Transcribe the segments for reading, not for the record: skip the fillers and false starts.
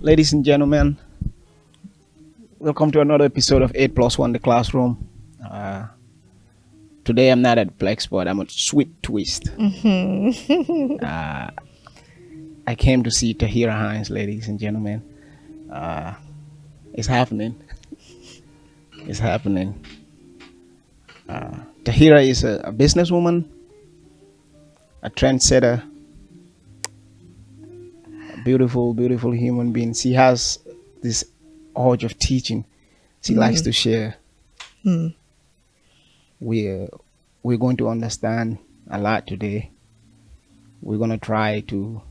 Ladies and gentlemen, welcome to another episode of 8 plus 1 The Classroom. Today I'm not at Plex, but I'm at Sweet Twist. I came to see Tahirah Hinds, ladies and gentlemen. It's happening. It's happening. Tahirah is a businesswoman, a trendsetter, a beautiful, beautiful human being. She has this urge of teaching. She likes to share. We're going to understand a lot today. We're going to try to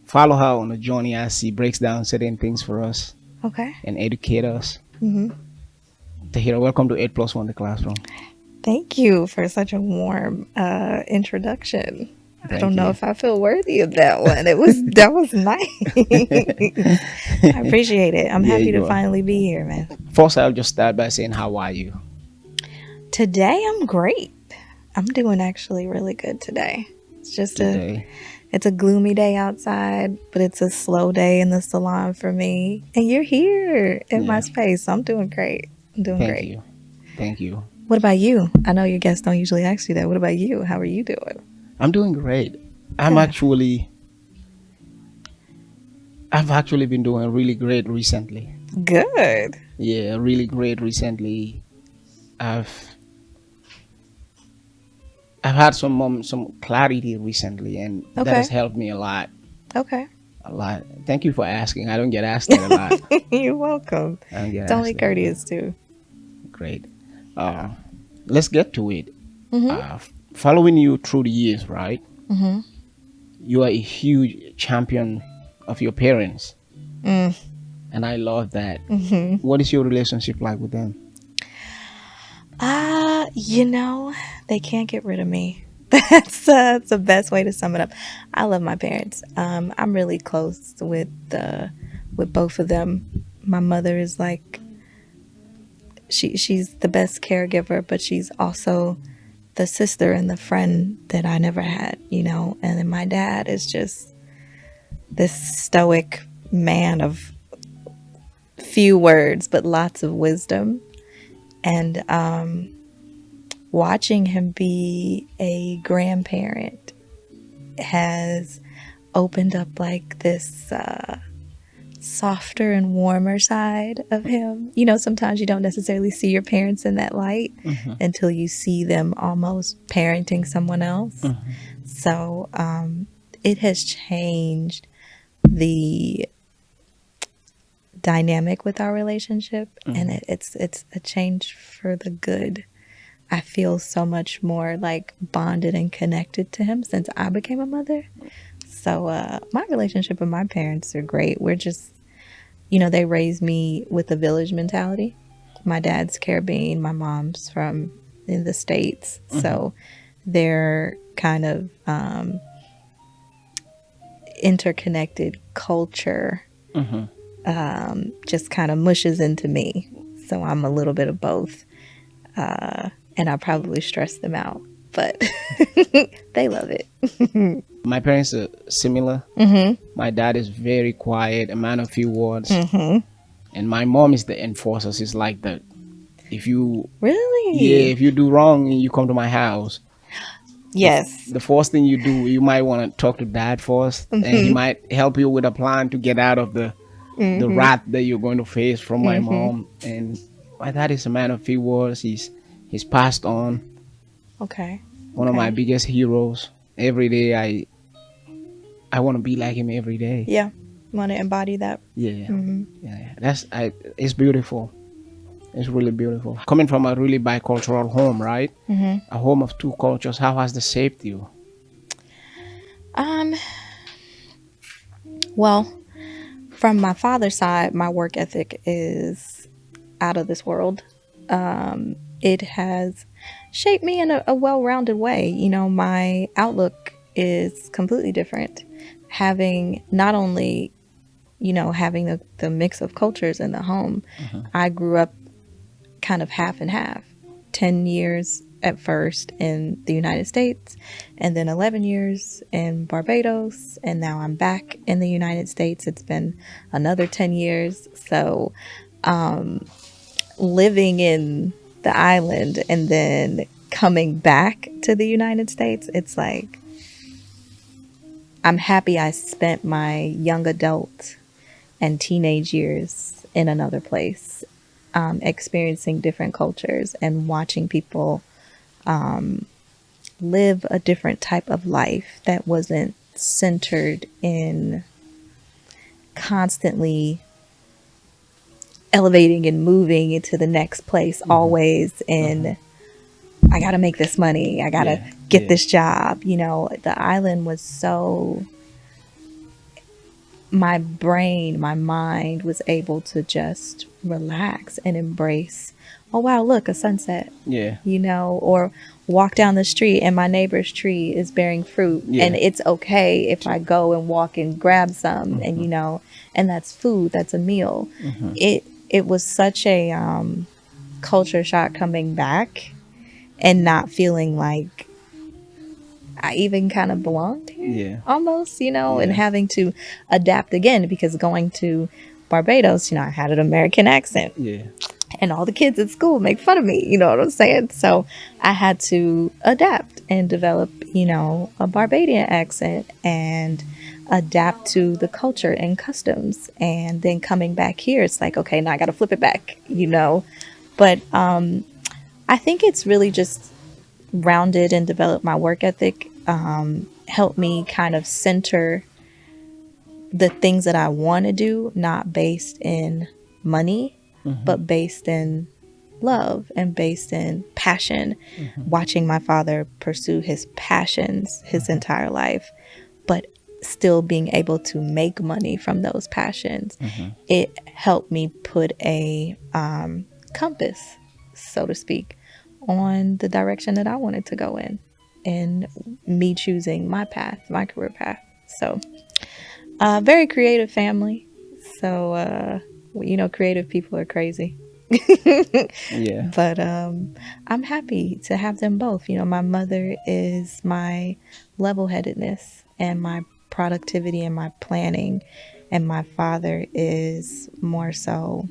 follow her on a journey as she breaks down certain things for us. Okay. And educate us. Tahirah, welcome to 8 plus 1 The Classroom. Thank you for such a warm introduction. I don't know you. if I feel worthy of that one. That was nice. I appreciate it. I'm happy to finally be here, man. First, I'll just start by saying, how are you? Today, I'm great. I'm doing actually really good today. It's just it's a gloomy day outside, but it's a slow day in the salon for me. And you're here in my space. So I'm doing great. I'm doing great. Thank you. What about you? I know your guests don't usually ask you that. What about you? How are you doing? I'm doing great. I've actually been doing really great recently. Good. Yeah, really great recently. I've had some clarity recently, and that has helped me a lot. Okay. A lot. Thank you for asking. I don't get asked that a lot. You're welcome. It's only courteous too. Great. Let's get to it. Following you through the years, right? You are a huge champion of your parents. And I love that. What is your relationship like with them? They can't get rid of me. That's the best way to sum it up. I love my parents. I'm really close with both of them. My mother is like, she's the best caregiver, but she's also the sister and the friend that I never had, and then my dad is just this stoic man of few words, but lots of wisdom. And watching him be a grandparent has opened up like this softer and warmer side of him. Sometimes you don't necessarily see your parents in that light until you see them almost parenting someone else. So it has changed the dynamic with our relationship, and it's a change for the good. I feel so much more like bonded and connected to him since I became a mother. So my relationship with my parents are great. We're just, they raised me with a village mentality. My dad's Caribbean, my mom's from in the States. So they're kind of interconnected culture just kind of mushes into me. So I'm a little bit of both. And I probably stress them out, but they love it. My parents are similar. My dad is very quiet, a man of few words. And my mom is the enforcer. She's like the, if you... Really? Yeah, if you do wrong and you come to my house. Yes. The first thing you do, you might want to talk to dad first. And he might help you with a plan to get out of the wrath that you're going to face from my mom. And my dad is a man of few words. He's passed on. Okay. One of my biggest heroes. Every day I want to be like him every day. Yeah. Want to embody that. Yeah. Yeah. It's beautiful. It's really beautiful. Coming from a really bicultural home, right? A home of two cultures. How has that shaped you? Well, from my father's side, my work ethic is out of this world. It has shaped me in a well-rounded way. My outlook is completely different. Having not only, having the mix of cultures in the home, I grew up kind of half and half. 10 years at first in the United States, and then 11 years in Barbados, and now I'm back in the United States. It's been another 10 years. So living in the island and then coming back to the United States, it's like I'm happy I spent my young adult and teenage years in another place, experiencing different cultures and watching people live a different type of life that wasn't centered in constantly elevating and moving into the next place, always in I gotta make this money, I gotta get this job. You know, the island was so, my brain, my mind was able to just relax and embrace, oh wow, look, a sunset. Yeah. You know, or walk down the street and my neighbor's tree is bearing fruit, and it's okay if I go and walk and grab some, and you know, and that's food, that's a meal. It was such a culture shock coming back and not feeling like I even kind of belonged here, almost, you know, and having to adapt again, because going to Barbados, you know, I had an American accent. And all the kids at school make fun of me, you know what I'm saying? So I had to adapt and develop, you know, a Barbadian accent and adapt to the culture and customs. And then coming back here, it's like, okay, now I got to flip it back, you know. But I think it's really just rounded and developed my work ethic, helped me kind of center the things that I want to do, not based in money, but based in love and based in passion. Watching my father pursue his passions his entire life, but still being able to make money from those passions. It helped me put a compass, so to speak, on the direction that I wanted to go in, and me choosing my path, my career path. So very creative family. So you know, creative people are crazy. But I'm happy to have them both. You know, my mother is my level-headedness and my productivity and my planning, and my father is more so,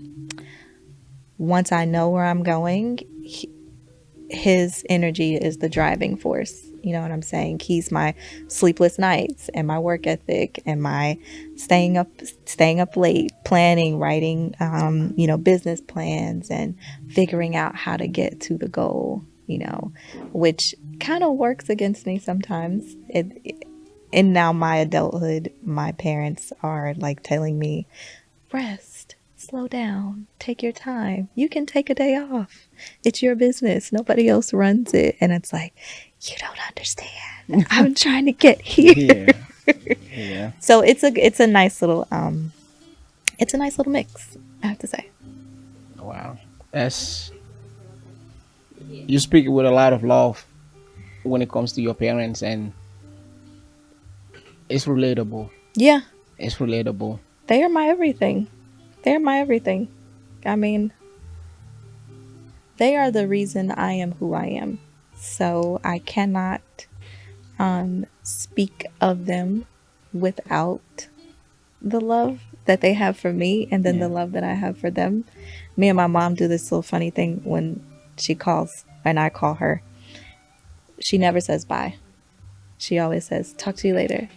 once I know where I'm going, his energy is the driving force. You know what I'm saying? He's my sleepless nights and my work ethic and my staying up late, planning, writing, you know, business plans and figuring out how to get to the goal, you know, which kind of works against me sometimes. And now my adulthood, my parents are like telling me, rest, slow down, take your time. You can take a day off. It's your business. Nobody else runs it. And it's like, you don't understand. I'm trying to get here. So it's a nice little mix, I have to say. Wow. You speak with a lot of love when it comes to your parents, and it's relatable. Yeah. It's relatable. They are my everything. They're my everything. I mean, they are the reason I am who I am. So I cannot speak of them without the love that they have for me, and then the love that I have for them. Me and my mom do this little funny thing when she calls and I call her. She never says bye. She always says, talk to you later.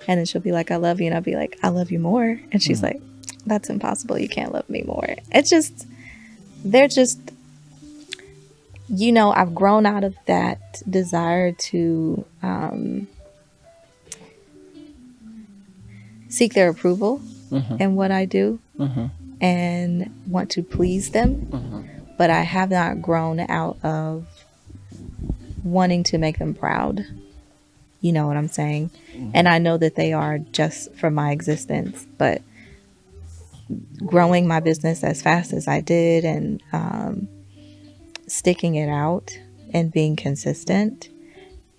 And then she'll be like, I love you. And I'll be like, I love you more. And she's like, that's impossible. You can't love me more. They're just, you know, I've grown out of that desire to seek their approval in what I do and want to please them. But I have not grown out of wanting to make them proud. You know what I'm saying? And I know that they are just for my existence, but growing my business as fast as I did and sticking it out and being consistent,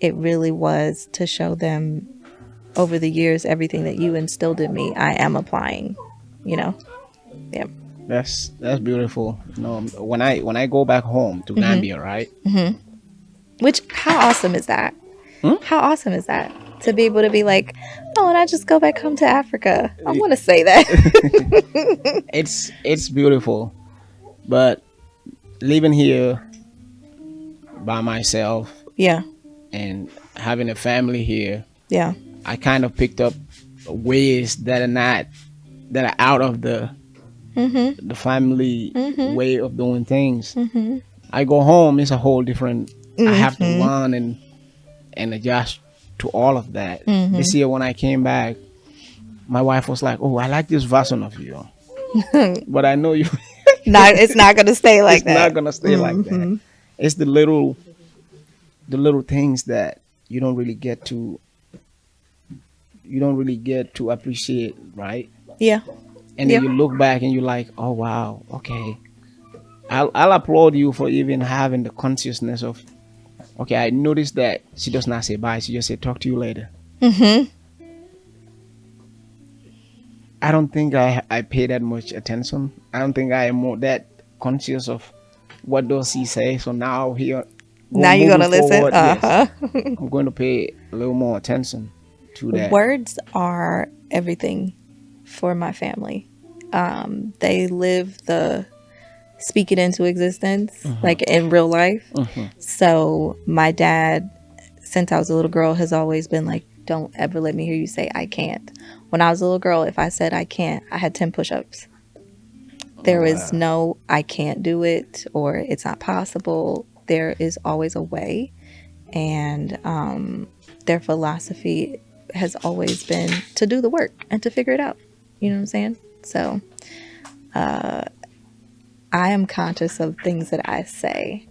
it really was to show them over the years, everything that you instilled in me, I am applying, you know? Yeah. That's beautiful. You know, when I go back home to Gambia, right? Which, how awesome is that? Hmm? How awesome is that? To be able to be like, oh, and I just go back home to Africa. I want to say that. It's beautiful, but living here by myself Yeah. and having a family here, Yeah. I kind of picked up ways that are out of the family way of doing things. I go home, it's a whole different. I have to run and adjust to all of that. This year when I came back, my wife was like, "Oh, I like this version of you," but I know you. It's not going to stay like It's not that. gonna stay like that. It's the little things that you don't really get to appreciate, right? Yeah. And then you look back and you're like, oh wow, okay. I'll applaud you for even having the consciousness of, okay, I noticed that she does not say bye, she just say talk to you later. I don't think I pay that much attention. I don't think I am more that conscious of what does he say. So now here, Now you're going to listen. forward, yes, I'm going to pay a little more attention to that. Words are everything for my family. They live the speak it into existence, like in real life. So my dad, since I was a little girl, has always been like, don't ever let me hear you say I can't. When I was a little girl, if I said I can't, I had 10 push-ups. There was no I can't do it or it's not possible. There is always a way. And their philosophy has always been to do the work and to figure it out. You know what I'm saying? So I am conscious of things that I say.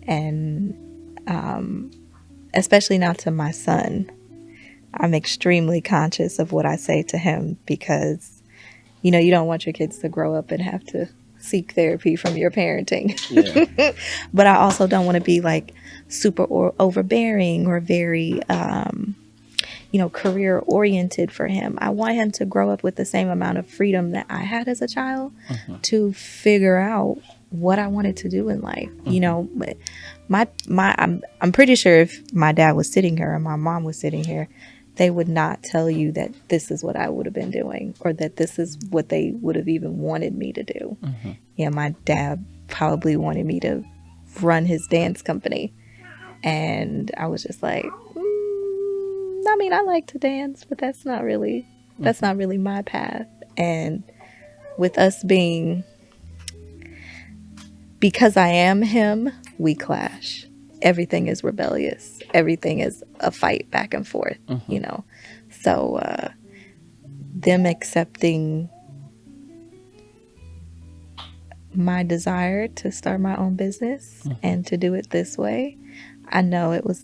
And especially now to my son, I'm extremely conscious of what I say to him because, you know, you don't want your kids to grow up and have to seek therapy from your parenting. Yeah. But I also don't want to be like super overbearing or very, career oriented for him. I want him to grow up with the same amount of freedom that I had as a child to figure out what I wanted to do in life. You know, I'm pretty sure if my dad was sitting here and my mom was sitting here, they would not tell you that this is what I would have been doing or that this is what they would have even wanted me to do. Yeah, my dad probably wanted me to run his dance company. And I was just like, I mean, I like to dance, but that's not really my path. And with us because I am him, we clash. Everything is rebellious. Everything is a fight back and forth, you know. So them accepting my desire to start my own business and to do it this way, I know it was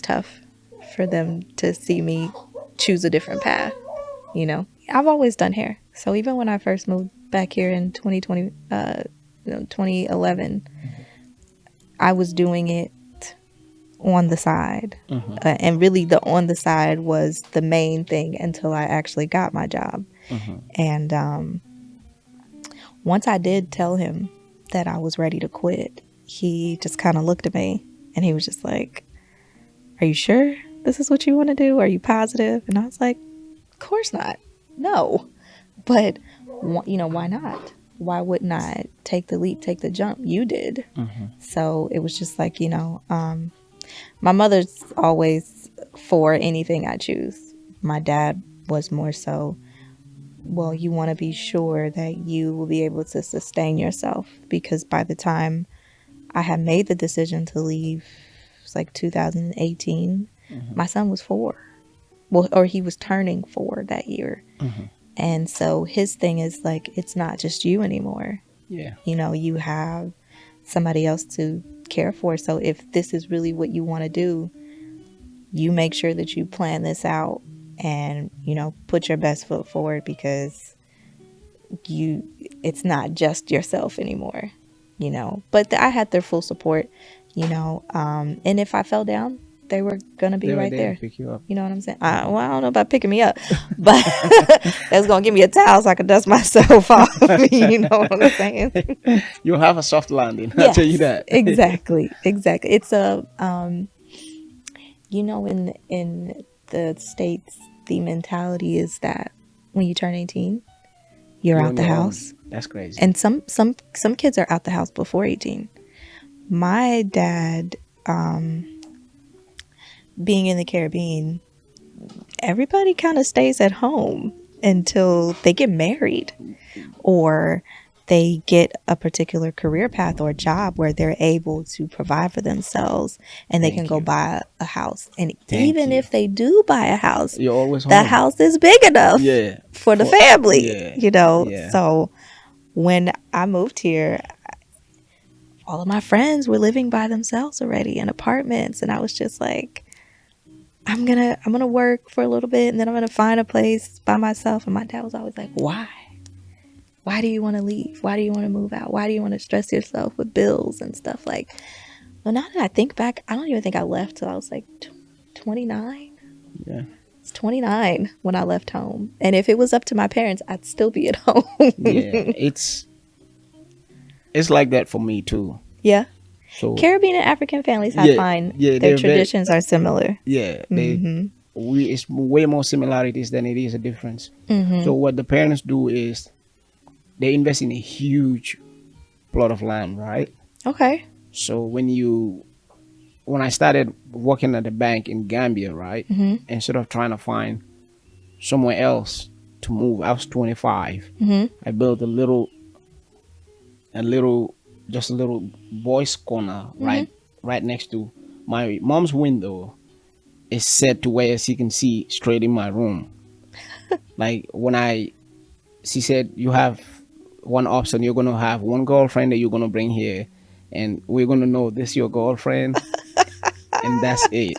tough for them to see me choose a different path, you know. I've always done hair. So even when I first moved back here in 2011, I was doing it on the side. And really the on the side was the main thing until I actually got my job. And once I did tell him that I was ready to quit, he just kind of looked at me and he was just like, are you sure this is what you want to do? Are you positive? And I was like, of course not. No. But, you know, why not? Why wouldn't I take the leap, take the jump? You did. So it was just like, you know, my mother's always for anything I choose. My dad was more so, well, you want to be sure that you will be able to sustain yourself, because by the time I had made the decision to leave, it was like 2018, my son was 4. Well, or he was turning 4 that year. And so his thing is like, it's not just you anymore. Yeah. You know, you have somebody else to care for. So if this is really what you want to do, you make sure that you plan this out and, you know, put your best foot forward, because it's not just yourself anymore, you know. But I had their full support, you know. And if I fell down, they were gonna be They were right there to there. pick you up. You know what I'm saying? Well, I don't know about picking me up, but they was gonna give me a towel so I could dust myself off. You know what I'm saying? You'll have a soft landing. I'll Yes, tell you that. exactly. It's a in the States, the mentality is that when you turn 18, you're You're out on the your own. house. That's crazy. And some kids are out the house before 18. My dad, being in the Caribbean, everybody kind of stays at home until they get married or they get a particular career path or job where they're able to provide for themselves and they Thank can go you. buy a house. And Thank even you. if they do buy a house, You're always the home. house is big enough Yeah. for the family, Yeah. you know? Yeah. So when I moved here, all of my friends were living by themselves already in apartments. And I was just like, I'm gonna work for a little bit and then I'm gonna find a place by myself. And my dad was always like, why? Why do you want to leave? Why do you want to move out? Why do you want to stress yourself with bills and stuff? Like, well, now that I think back, I don't even think I left till I was like 29. Yeah. It's 29 when I left home. And if it was up to my parents, I'd still be at home. Yeah. It's like that for me too. Yeah. So Caribbean and African families, I find their they're traditions are similar. it's way more similarities than it is a difference. So what the parents do is they invest in a huge plot of land, right? Okay. So when I started working at the bank in Gambia, right, instead of trying to find somewhere else to move, I was 25. I built a little boys' corner right next to my mom's window. Is set to where she can see straight in my room. Like she said, you have one option. You're gonna have one girlfriend that you're gonna bring here, and we're gonna know this is your girlfriend, and that's it.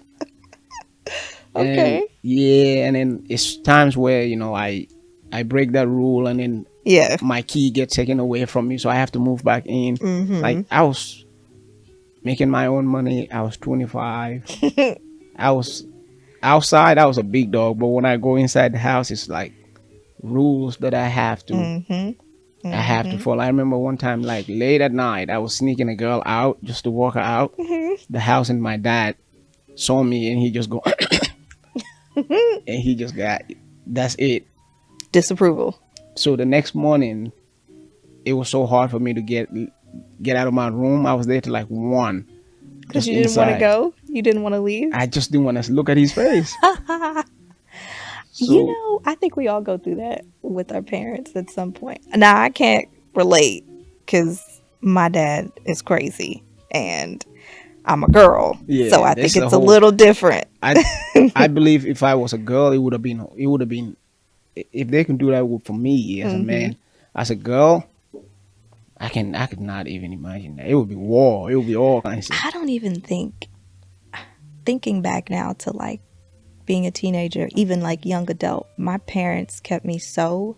Okay. And yeah, and then it's times where I break that rule, and then Yeah. my key gets taken away from me, so I have to move back in. Like I was making my own money. I was 25. I was outside. I was a big dog, but when I go inside the house, it's like rules that I have to. I have to follow. I remember one time, like late at night, I was sneaking a girl out just to walk her out the house, and my dad saw me, and he just go, and he just got. That's it. Disapproval. So the next morning, it was so hard for me to get out of my room. I was there till like 1. Because you didn't want to go? You didn't want to leave? I just didn't want to look at his face. So, I think we all go through that with our parents at some point. Now, I can't relate because my dad is crazy and I'm a girl. Yeah, so I think it's a little different. I believe if I was a girl, it would have been, if they can do that for me as a man, as a girl, I could not even imagine that. It would be war. It would be all kinds of. I don't even thinking back now to like being a teenager, even like young adult, my parents kept me so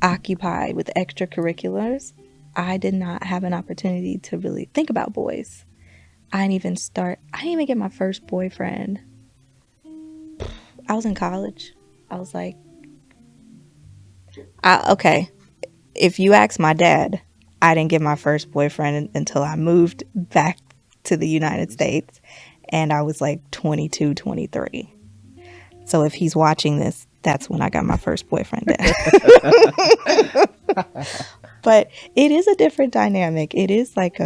occupied with extracurriculars. I did not have an opportunity to really think about boys. I didn't even get my first boyfriend. I was in college. I was like, okay. If you ask my dad, I didn't get my first boyfriend until I moved back to the United States. And I was like 22, 23. So if he's watching this, that's when I got my first boyfriend. But it is a different dynamic. It is like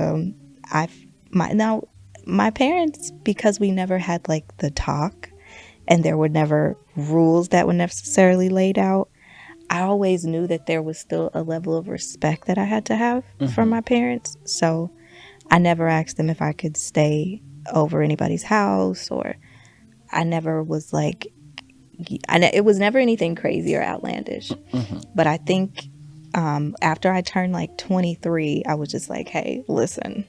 my parents, because we never had like the talk and there were never rules that were necessarily laid out, I always knew that there was still a level of respect that I had to have from my parents. So I never asked them if I could stay over anybody's house, or I never was like, it was never anything crazy or outlandish. But I think after I turned like 23, I was just like, hey, listen,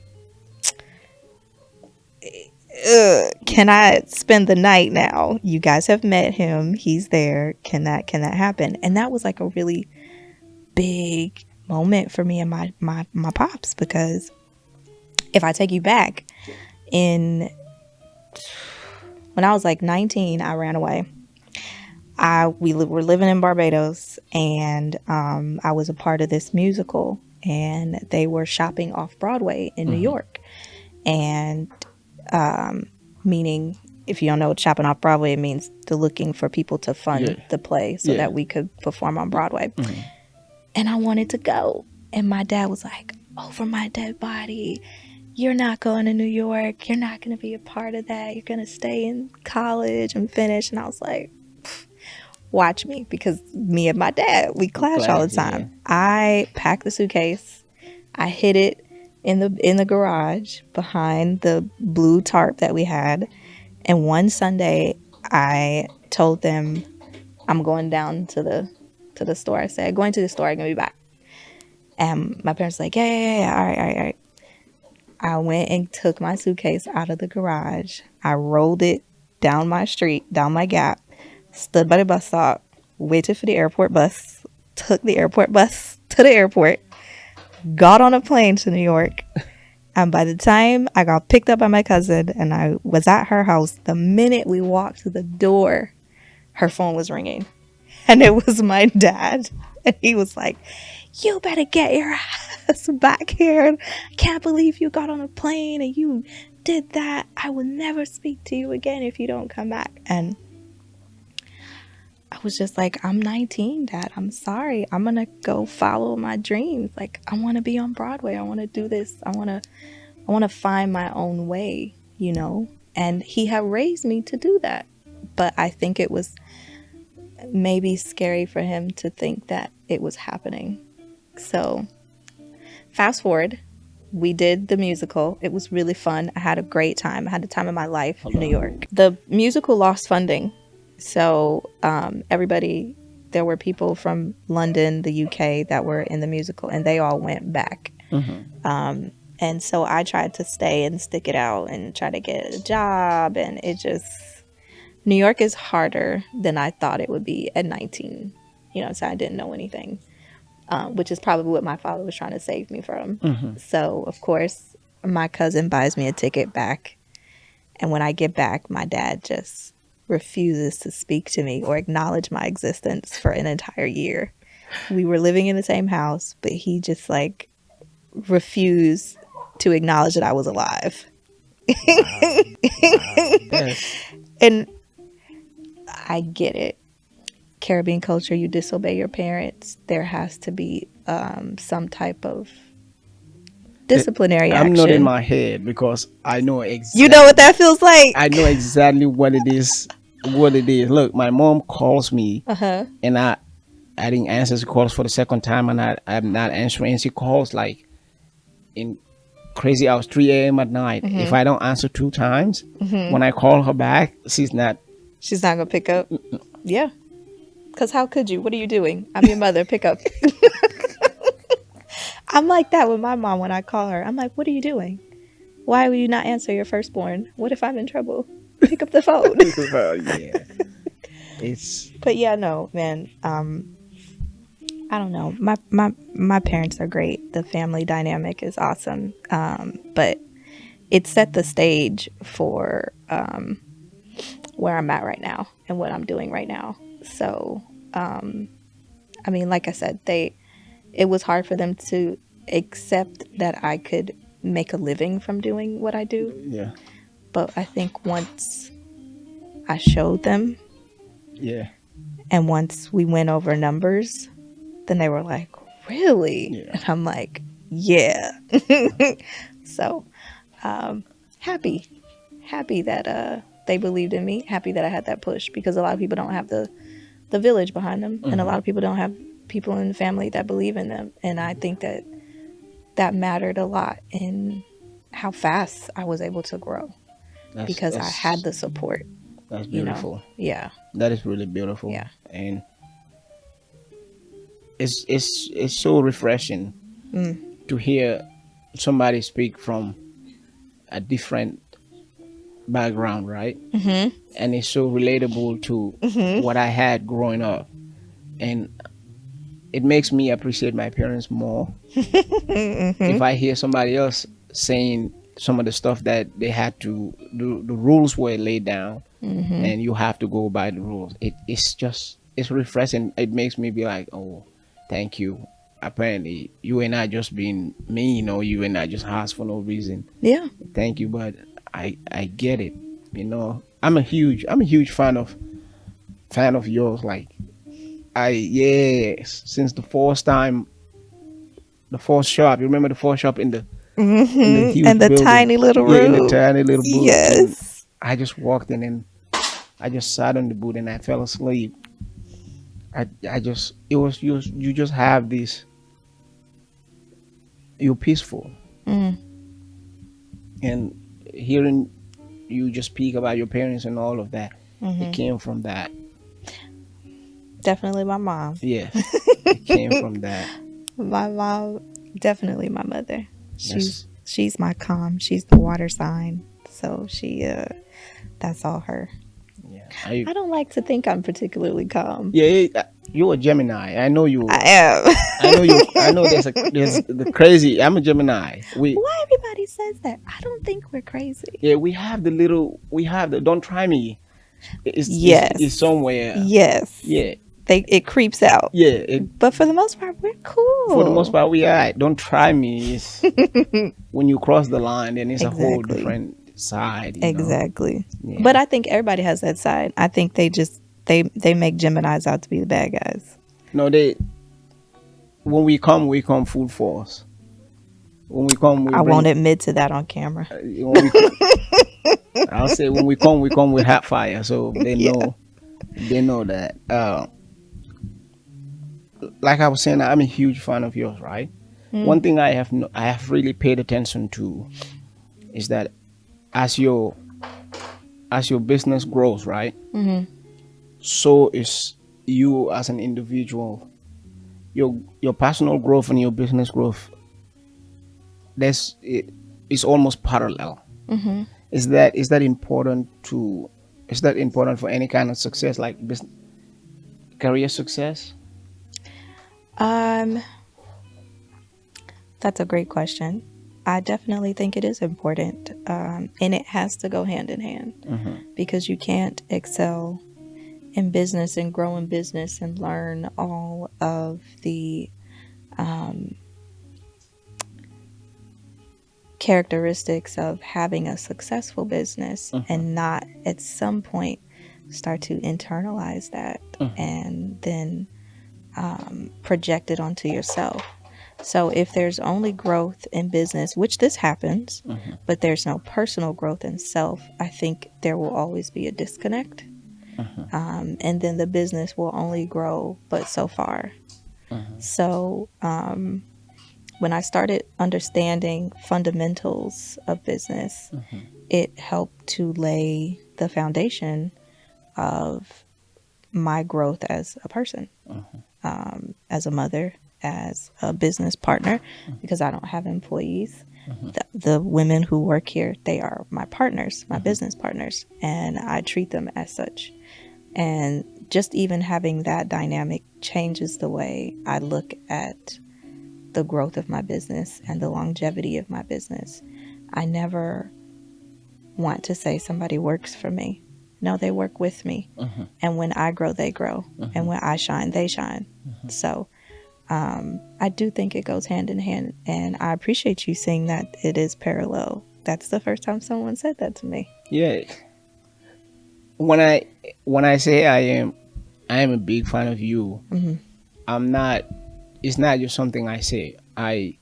can I spend the night now? You guys have met him. He's there. Can that happen? And that was like a really big moment for me and my pops, because if I take you back in when I was like 19, I ran away. We were living in Barbados, and I was a part of this musical, and they were shopping off Broadway in New York. And meaning, if you don't know what shopping off Broadway, it means they're looking for people to fund the play so that we could perform on Broadway. And I wanted to go. And my dad was like, over my dead body, you're not going to New York. You're not going to be a part of that. You're going to stay in college and finish. And I was like, watch me, because me and my dad, we clash all the time. Yeah. I packed the suitcase. I hid it in the garage behind the blue tarp that we had. And one Sunday, I told them, I'm going down to the store. I said, going to the store, I'm going to be back. And my parents were like, yeah. All right. I went and took my suitcase out of the garage. I rolled it down my street, down my gap, stood by the bus stop, waited for the airport bus, took the airport bus to the airport, got on a plane to New York. And by the time I got picked up by my cousin and I was at her house, the minute we walked to the door, her phone was ringing. And it was my dad. And he was like, you better get your ass back here. I can't believe you got on a plane and you did that. I will never speak to you again if you don't come back. And I was just like, I'm 19, Dad. I'm sorry. I'm going to go follow my dreams. Like, I want to be on Broadway. I want to do this. I want to find my own way, you know? And he had raised me to do that. But I think it was maybe scary for him to think that it was happening. So fast forward, we did the musical. It was really fun. I had a great time. I had the time of my life in New York. The musical lost funding. So there were people from London, the UK that were in the musical, and they all went back. And so I tried to stay and stick it out and try to get a job. And New York is harder than I thought it would be at 19. You know, so I didn't know anything, which is probably what my father was trying to save me from. So, of course, my cousin buys me a ticket back. And when I get back, my dad just refuses to speak to me or acknowledge my existence for an entire year. We were living in the same house, but he just like refused to acknowledge that I was alive. Wow. Yes. And I get it. Caribbean culture, you disobey your parents. There has to be some type of disciplinary action. I'm not in my head because I know exactly. You know what that feels like? I know exactly what it is. Look, my mom calls me and I didn't answer the calls for the second time, and I'm not answering. And she calls like in crazy hours, 3 a.m. at night. If I don't answer 2 times, when I call her back, she's not gonna pick up. Yeah, because how could you? What are you doing? I'm your mother. Pick up. I'm like that with my mom when I call her. I'm like, what are you doing? Why will you not answer your firstborn? What if I'm in trouble? Pick up the phone. Yeah. But yeah, no, man. I don't know. My parents are great. The family dynamic is awesome. But it set the stage for where I'm at right now and what I'm doing right now. So, I mean, like I said, it was hard for them to accept that I could make a living from doing what I do. Yeah. But I think once I showed them, and once we went over numbers, then they were like, really? Yeah. And I'm like, yeah. So, happy that they believed in me. Happy that I had that push, because a lot of people don't have the village behind them, and a lot of people don't have people in the family that believe in them. And I think that mattered a lot in how fast I was able to grow, because I had the support. That's beautiful. You know? Yeah. That is really beautiful. Yeah. And it's so refreshing to hear somebody speak from a different background, right? And it's so relatable to what I had growing up, and it makes me appreciate my parents more. If I hear somebody else saying some of the stuff that they had to do, the rules were laid down, and you have to go by the rules. It's refreshing. It makes me be like, oh, thank you. Apparently, you and I just being mean, or you and I just harsh for no reason. Yeah. Thank you, but I get it. You know, I'm a huge fan of yours. Like, yes, since the first time, the first shop. You remember the first shop in the huge And the building? tiny little room. Yeah, in the tiny little booth. Yes. And I just walked in and I just sat on the booth and I fell asleep. I just, it was you just have this. You're peaceful, and hearing you just speak about your parents and all of that, it came from that. Definitely my mom. Yes, it came from that. My mom, definitely my mother. Yes. She's my calm. She's the water sign. So that's all her. Yeah, I don't like to think I'm particularly calm. yeah. You're a Gemini. I know you. I am. I know you. I know there's the crazy. I'm a Gemini. Why everybody says that? I don't think we're crazy. Yeah, we have the don't try me. Yes. It's somewhere. Yes. Yeah. It creeps out. Yeah. But for the most part, we're cool. For the most part, we are. Don't try me. It's, when you cross the line, then it's a whole Exactly. different side. You know? Exactly. Yeah. But I think everybody has that side. I think they make Geminis out to be the bad guys. No, when we come full force. When we come, I won't admit to that on camera. I'll say when we come with hot fire, so they know. They know that. Like I was saying, I'm a huge fan of yours, right? One thing I have really paid attention to is that as your business grows, right? So is you as an individual. Your personal growth and your business growth. It's almost parallel. Is that important to? Is that important for any kind of success, like business, career success? That's a great question. I definitely think it is important, and it has to go hand in hand because you can't excel in business and grow in business and learn all of the characteristics of having a successful business and not at some point start to internalize that and then project it onto yourself. So if there's only growth in business, which this happens, but there's no personal growth in self, I think there will always be a disconnect. And then the business will only grow but so far. So when I started understanding fundamentals of business, it helped to lay the foundation of my growth as a person, as a mother, as a business partner, because I don't have employees. The women who work here, they are my partners, my business partners, and I treat them as such. And just even having that dynamic changes the way I look at the growth of my business and the longevity of my business. I never want to say somebody works for me. No, they work with me. And when I grow, they grow. And when I shine, they shine. So I do think it goes hand in hand. And I appreciate you saying that it is parallel. That's the first time someone said that to me. Yeah. When I say I am a big fan of you, I'm not. It's not just something I say. I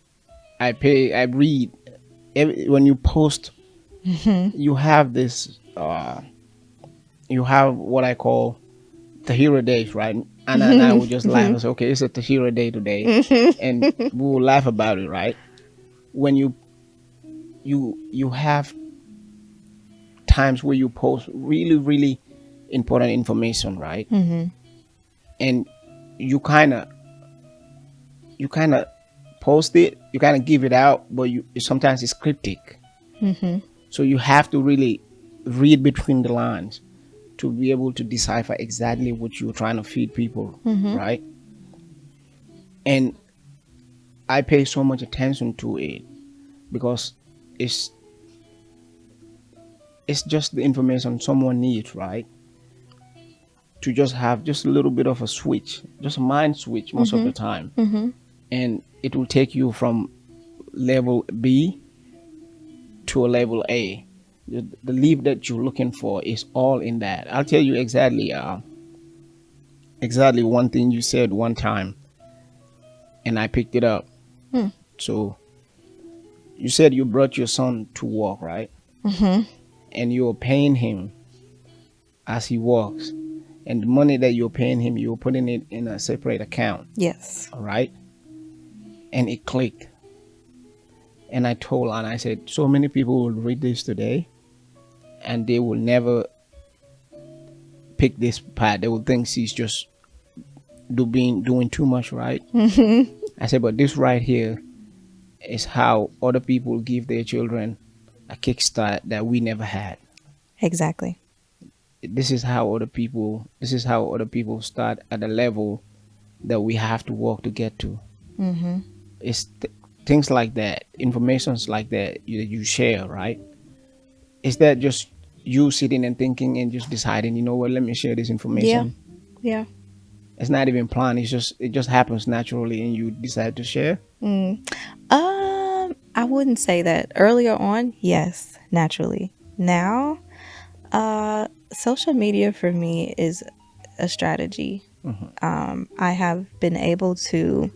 read. When you post, you have this. You have what I call Tahirah days, right? And I would just laugh and say, okay, it's a Tahirah day today, and we will laugh about it, right? When you have times where you post really, really important information, right? And you kind of post it, you kind of give it out, but sometimes it's cryptic. So you have to really read between the lines to be able to decipher exactly what you're trying to feed people, right? And I pay so much attention to it because it's it's just the information someone needs, right? To just have just a little bit of a switch, just a mind switch most of the time. And it will take you from level B to a level A. The leap that you're looking for is all in that. I'll tell you exactly one thing you said one time, and I picked it up. So you said you brought your son to walk, right? And you're paying him as he walks, and the money that you're paying him, you're putting it in a separate account. Yes. All right. And it clicked. And I told her, and I said, so many people will read this today and they will never pick this path. They will think she's just doing too much, right? I said, but this right here is how other people give their children a kickstart that we never had. Exactly. This is how other people start at a level that we have to work to get to. It's things like that, informations like that you share, right? Is that just you sitting and thinking and just deciding, you know what, let me share this information? Yeah. It's not even planned. It just happens naturally, and you decide to share. I wouldn't say that. Earlier on, yes, naturally. Now, social media for me is a strategy. I have been able to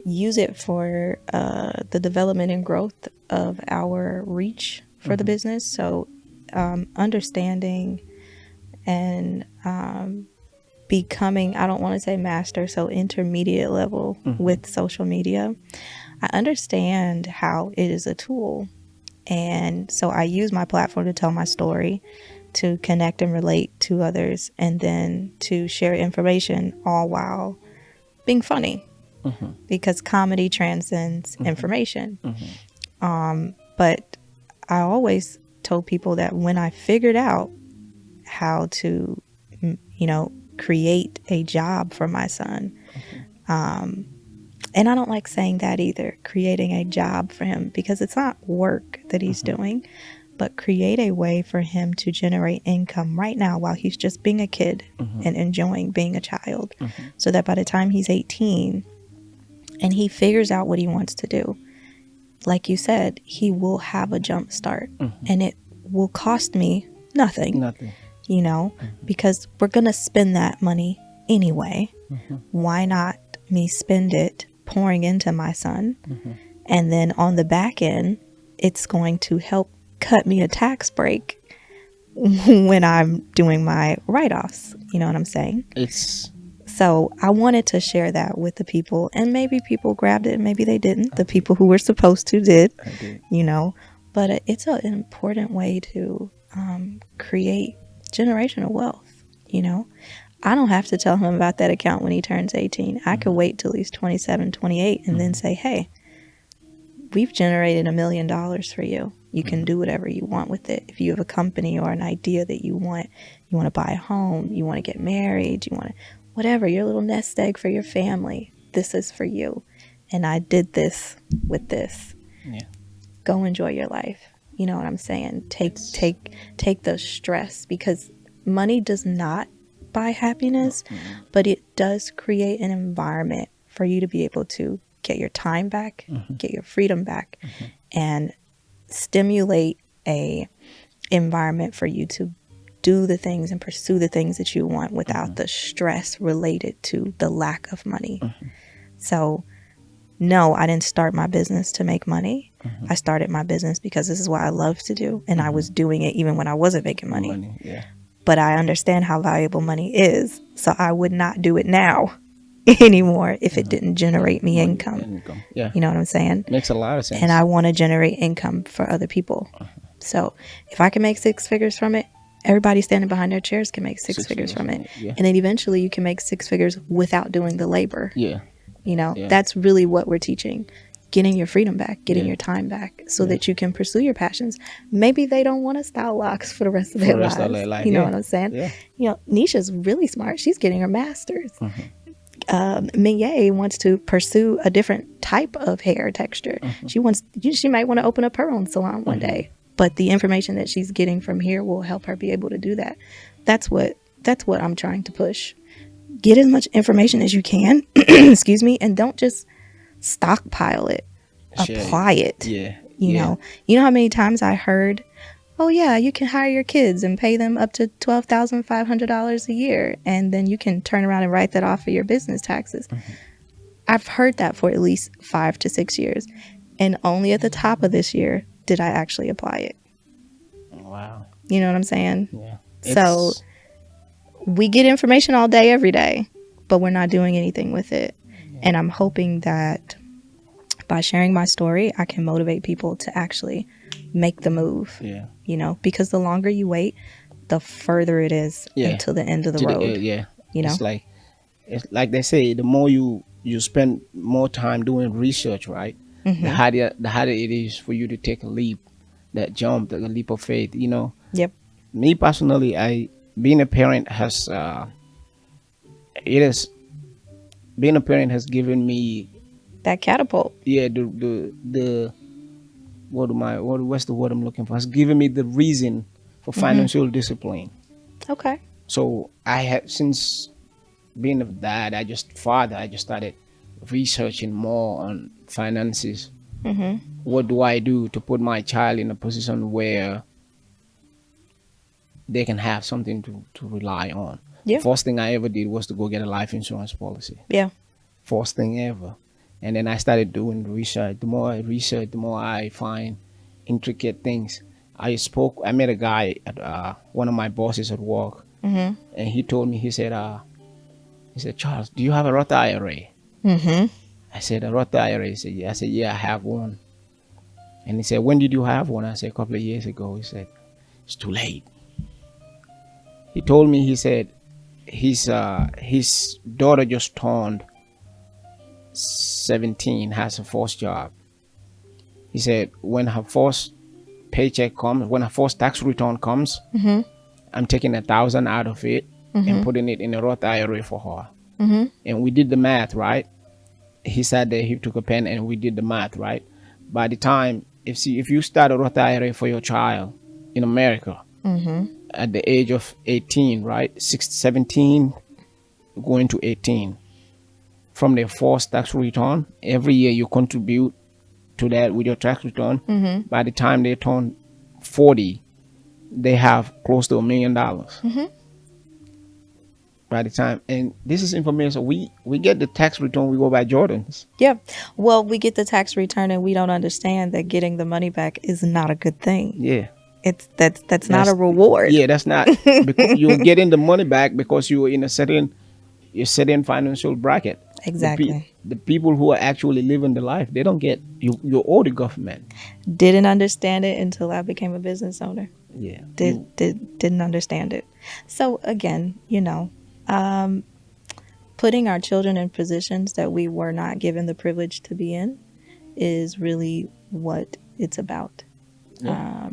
use it for the development and growth of our reach for the business. So understanding and becoming, I don't want to say master, so intermediate level with social media. I understand how it is a tool. And so I use my platform to tell my story, to connect and relate to others, and then to share information, all while being funny. Because comedy transcends information. But I always told people that when I figured out how to, create a job for my son, and I don't like saying that either, creating a job for him, because it's not work that he's doing, but create a way for him to generate income right now while he's just being a kid and enjoying being a child, so that by the time he's 18 and he figures out what he wants to do, like you said, he will have a jump start, and it will cost me nothing, because we're going to spend that money anyway. Why not me spend it pouring into my son? And then on the back end, it's going to help cut me a tax break when I'm doing my write-offs. You know what I'm saying? So I wanted to share that with the people, and maybe people grabbed it and maybe they didn't. The people who were supposed to did. But it's an important way to create generational wealth. I don't have to tell him about that account when he turns 18. I could wait till he's 27, 28 and then say, hey, we've generated $1 million for you. You can do whatever you want with it. If you have a company or an idea that you want to buy a home, you want to get married, you want to, whatever, your little nest egg for your family, this is for you. And I did this with this. Go enjoy your life. You know what I'm saying? Take the stress, because money does not buy happiness, but it does create an environment for you to be able to get your time back, get your freedom back, and stimulate a environment for you to do the things and pursue the things that you want without the stress related to the lack of money. So no, I didn't start my business to make money. I started my business because this is what I love to do, and I was doing it even when I wasn't making money. But I understand how valuable money is, so I would not do it now anymore if it didn't generate me income. You know what I'm saying? Makes a lot of sense. And I want to generate income for other people. So if I can make 6 figures from it, everybody standing behind their chairs can make six figures from it. And then eventually you can make 6 figures without doing the labor. That's really what we're teaching. Getting your freedom back, getting your time back, so that you can pursue your passions. Maybe they don't want to style locks for the rest of their lives. You know what I'm saying? Nisha's really smart. She's getting her master's. Mignet wants to pursue a different type of hair texture. She might want to open up her own salon one day. but the information that she's getting from here will help her be able to do that. That's what I'm trying to push. Get as much information as you can, excuse me, and don't just stockpile it. Apply it. Yeah. You know how many times I heard, oh yeah, you can hire your kids and pay them up to $12,500 a year, and then you can turn around and write that off of your business taxes. I've heard that for at least 5 to 6 years, and only at the top of this year did I actually apply it. Wow. You know what I'm saying? Yeah. So we get information all day, every day, but we're not doing anything with it. And I'm hoping that by sharing my story, I can motivate people to actually make the move. Yeah. You know, because the longer you wait, the further it is until the end of the road. You know, it's like they say, the more you spend more time doing research, right? The harder it is for you to take a leap, that jump, the leap of faith. You know. Yep. Me personally, being a parent has being a parent has given me that catapult. Yeah, the what's the word I'm looking for? Has given me the reason for financial discipline. Okay. So I had, since being a dad, I just started researching more on finances. What do I do to put my child in a position where they can have something to rely on? Yeah. First thing I ever did was to go get a life insurance policy. Yeah. First thing ever. And then I started doing research. The more I research, the more I find intricate things. I met a guy at one of my bosses at work, and he told me, he said, Charles, do you have a Roth IRA? I said, a Roth IRA? He said, yeah. I said, yeah, I have one. And he said, when did you have one? I said, a couple of years ago. He said, it's too late. He told me, he said, his daughter just turned 17, has a first job. He said, when her first paycheck comes, when her first tax return comes, I'm taking 1,000 out of it and putting it in a Roth IRA for her. And we did the math, right? He sat there, he took a pen, and we did the math, right? By the time, if you start a Roth IRA for your child in America at the age of 18, right? 17 going to 18. From their first tax return, every year you contribute to that with your tax return. By the time they turn 40, they have close to $1 million. By the time, and this is information, we get the tax return, we go by Jordans. Yeah. Well, we get the tax return and we don't understand that getting the money back is not a good thing. Yeah. That's not a reward. Yeah, that's not. Because you're getting the money back because you're in a certain financial bracket. Exactly. The people who are actually living the life, they don't get, you owe the government. Didn't understand it until I became a business owner. Yeah. Didn't understand it. So again, putting our children in positions that we were not given the privilege to be in is really what it's about. Yeah.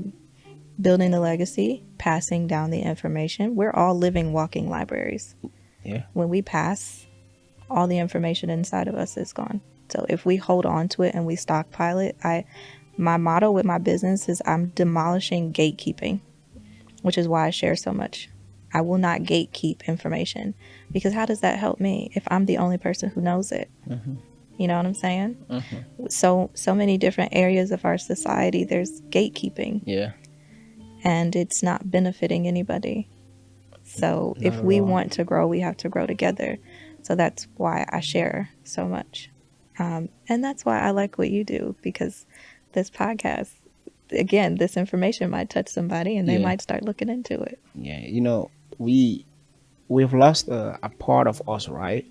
Building the legacy, passing down the information. We're all living, walking libraries. Yeah. When we pass, all the information inside of us is gone. So if we hold on to it and we stockpile it, my motto with my business is I'm demolishing gatekeeping, which is why I share so much. I will not gatekeep information, because how does that help me if I'm the only person who knows it? You know what I'm saying? So many different areas of our society, there's gatekeeping. Yeah. And it's not benefiting anybody. So if we want to grow, we have to grow together. So that's why I share so much. And that's why I like what you do, because this podcast, again, this information might touch somebody and they might start looking into it. Yeah. We've lost a part of us, right?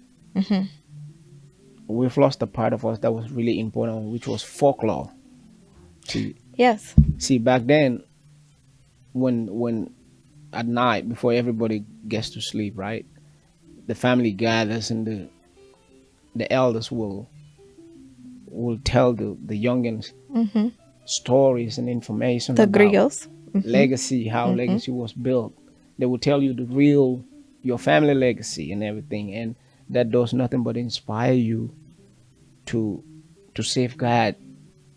We've lost a part of us that was really important, which was folklore. Yes. See, back then, when at night, before everybody gets to sleep, right, the family gathers and the elders will tell the youngins stories and information The about griots. legacy, how legacy was built. They will tell you your family legacy and everything, and that does nothing but inspire you to safeguard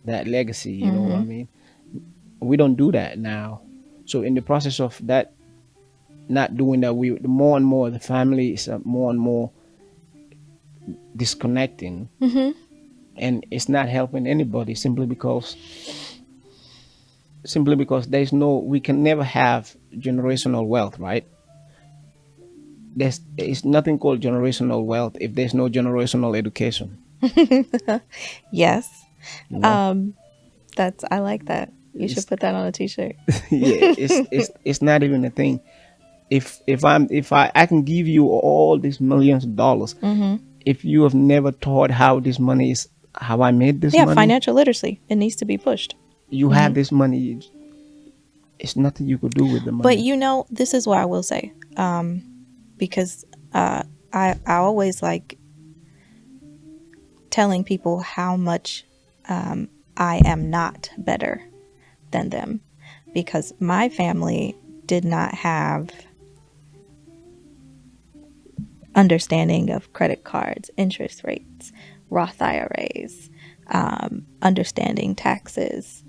that legacy. You know what I mean? We don't do that now. So in the process of that, not doing that, we the more and more the family is more and more disconnecting, and it's not helping anybody simply because there's no, we can never have generational wealth, right? It's nothing called generational wealth if there's no generational education. Yes. You know? That's, I like that. You should put that on a t-shirt. Yeah, it's not even a thing. If I can give you all these millions of dollars, if you have never taught how this money is, how I made this Yeah, money, financial literacy. It needs to be pushed. you have this money, it's nothing you could do with the But money. this is what I will say. Because I always like telling people how much I am not better than them, because my family did not have understanding of credit cards, interest rates, Roth IRAs, understanding taxes,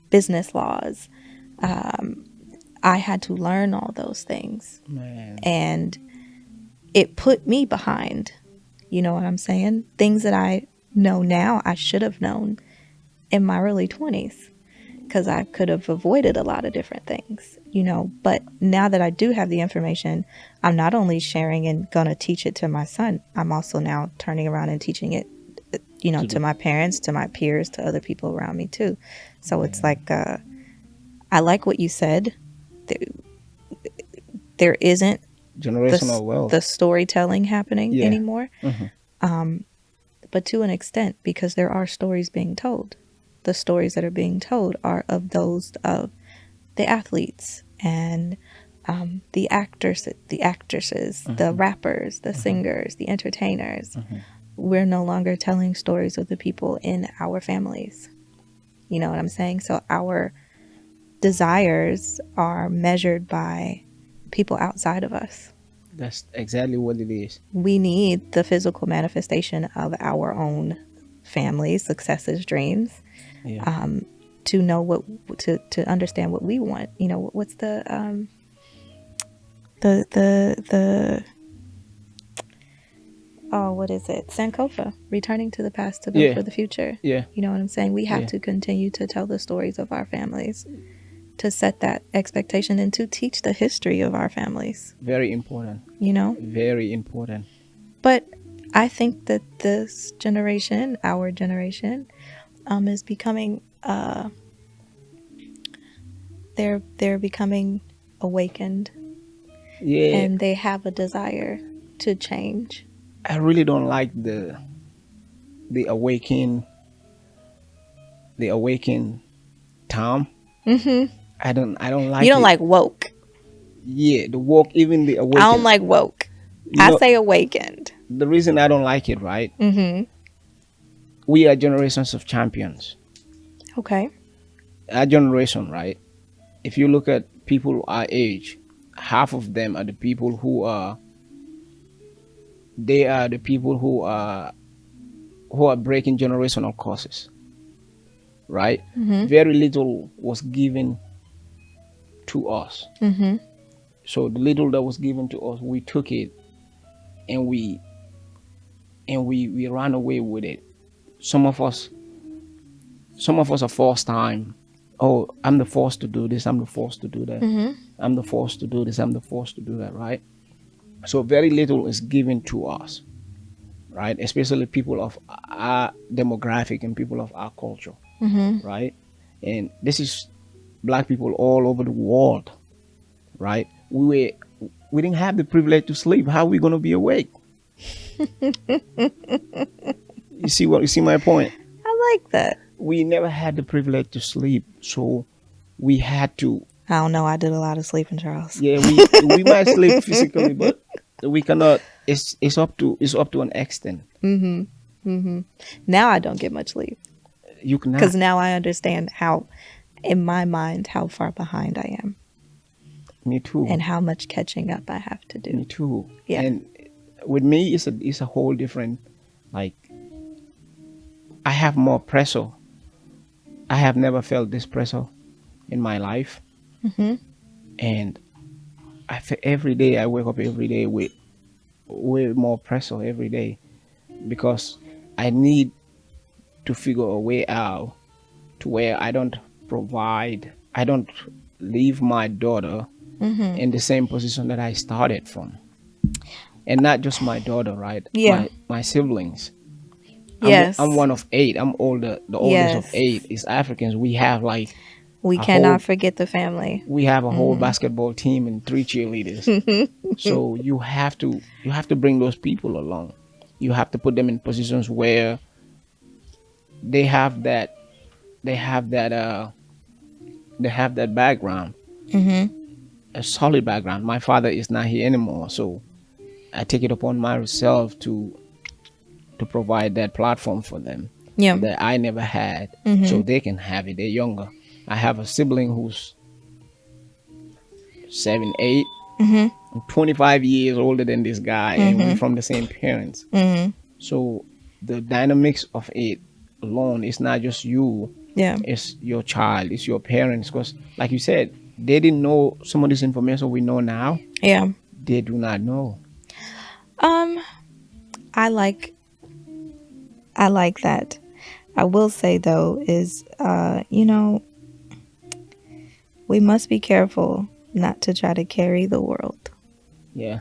business laws. I had to learn all those things. Man. And it put me behind. You know what I'm saying? Things that I know now, I should have known in my early 20s, because I could have avoided a lot of different things, But now that I do have the information, I'm not only sharing and going to teach it to my son, I'm also now turning around and teaching it, to my parents, to my peers, to other people around me too. So it's like, I like what you said. There isn't Generational wealth. the storytelling happening Yeah. anymore. But to an extent, because there are stories being told. The stories that are being told are of those of the athletes and the actors, the actresses, the rappers, the singers, the entertainers. We're no longer telling stories of the people in our families. You know what I'm saying? So our desires are measured by people outside of us. That's exactly what it is. We need the physical manifestation of our own families, successes, dreams, Yeah. to know to understand what we want. What's the what is it? Sankofa, returning to the past to build Yeah. for the future. Yeah. You know what I'm saying? We have Yeah. to continue to tell the stories of our families, to set that expectation and to teach the history of our families. Very important. Very important. But I think that this generation, our generation, is becoming they're becoming awakened. Yeah. And they have a desire to change. I really don't like the awaken Tom. I don't like You don't it. like woke. Yeah, the woke, even the awaken. I don't like woke. I say awakened. The reason I don't like it, right? We are generations of champions. Okay. Our generation, right? If you look at people our age, half of them are the people who are breaking generational curses, right? Very little was given to us. So the little that was given to us, we took it and we ran away with it. Some of us are forced time. Oh, I'm the forced to do this, I'm the forced to do that. I'm the forced to do this, I'm the forced to do that, right? So very little is given to us, right? Especially people of our demographic and people of our culture, right? And this is black people all over the world, right? We didn't have the privilege to sleep. How are we going to be awake? You see my point? I like that. We never had the privilege to sleep, so we had to. I don't know. I did a lot of sleeping, Charles. Yeah, we might sleep physically, but we cannot. It's up to an extent. Now I don't get much sleep. You cannot, because now I understand how, in my mind, how far behind I am. Me too. And how much catching up I have to do. Me too. Yeah. And with me, it's a whole different. Like, I have more pressure. I have never felt this pressure in my life, and every day I wake up every day with way more pressure every day because I need to figure a way out to where I don't leave my daughter in the same position that I started from. And not just my daughter, right? Yeah. My siblings. I'm Yes. one of eight. I'm older, the oldest of Yes. eight. Is Africans. We have like We a cannot whole forget the family. we have a whole basketball team and three cheerleaders. So you have to bring those people along. You have to put them in positions where they have that they have that they have that background, a solid background. My father is not here anymore, so I take it upon myself to provide that platform for them Yeah. that I never had, so they can have it. They're younger. I have a sibling who's 7, 8, 25 years older than this guy, and we're from the same parents. So the dynamics of it alone is not just you, Yeah. it's your child, it's your parents. Because, like you said, they didn't know some of this information we know now. Yeah. They do not know. I like that. I will say though is we must be careful not to try to carry the world. Yeah,